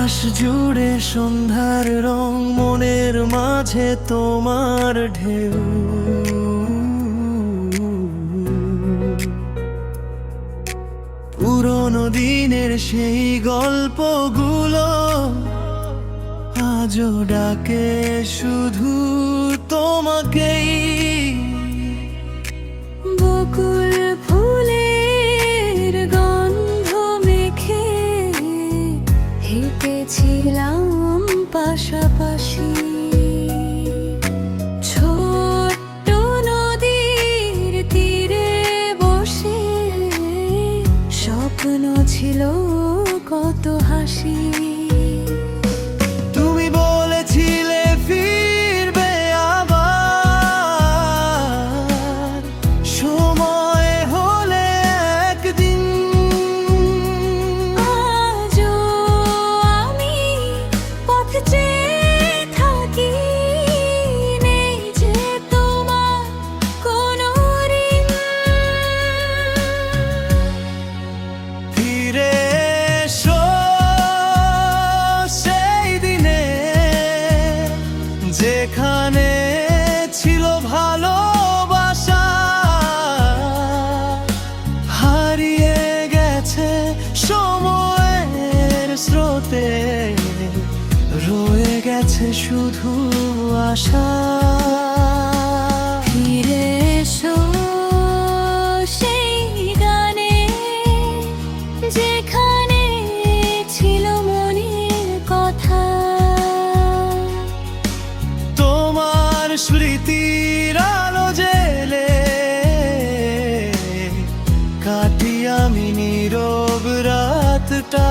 আকাশ জুড়ে সন্ধ্যার রং, মনের মাঝে তোমার ঢেউ। পুরনো দিনের সেই গল্পগুলো আজও ডাকে শুধু তোমাকেই। বকুল ফুলের গন্ধ মেখে হেঁটেছিলাম পাশাপাশি। ছোট্ট নদীর তীরে বসে স্বপ্ন ছিল কত হাসি। তুমি বলেছিলে ফিরবে আবার, সময় হলে একদিন। আজও আমি পথ চেয়ে থাকি, নেই যে তোমার কোনো ঋণ। ফিরে এসো সেই দিনে, যেখানে ছিল ভালোবাসা। হারিয়ে গেছে সময়ের স্রোতে, রয়ে গেছে শুধু আশা। ফিরে এসো সেই গানে, যেখানে ছিল মনের কথা। তোমার স্মৃতির আলো জেলে কাটি আমি নীরব রাতটা।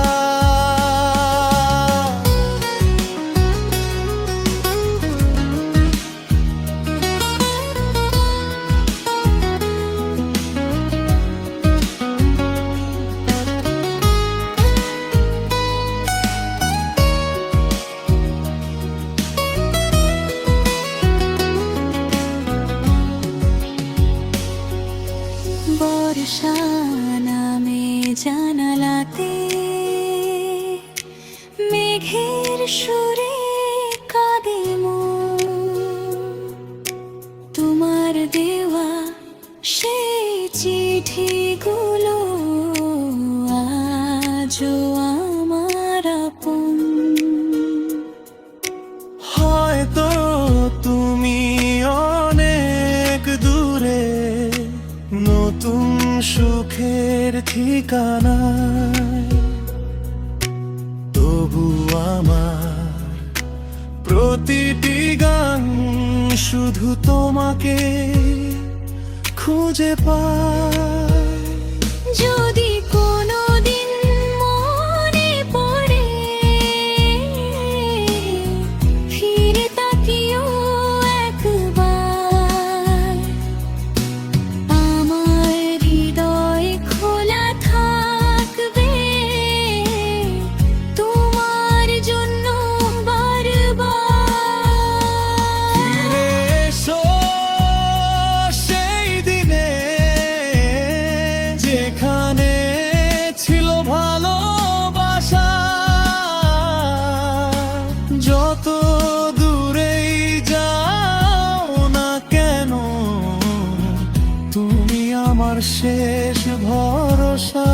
বর্ষা নামে জানালাতে মেঘের সুরে কাঁদে মন। তোমার দেওয়া সেই চিঠিগুলো আজও আমার আপন। হয়তো তুমি অনেক দূরে, নতুন সুখের ঠিকানায়। তবু আমার প্রতিটি গান শুধু তোমাকে খুঁজে পায়। যদি কোনোদিন মনে পড়ে, ফিরে তাকিও একবার। আমার হৃদয় খোলা থাকবে তোমার জন্য বারবার। ফিরে এসো সেই দিনে, যেখানে ছিল ভালোবাসা। যত দূরেই যাও না কেন, তুমি আমার শেষ ভরসা।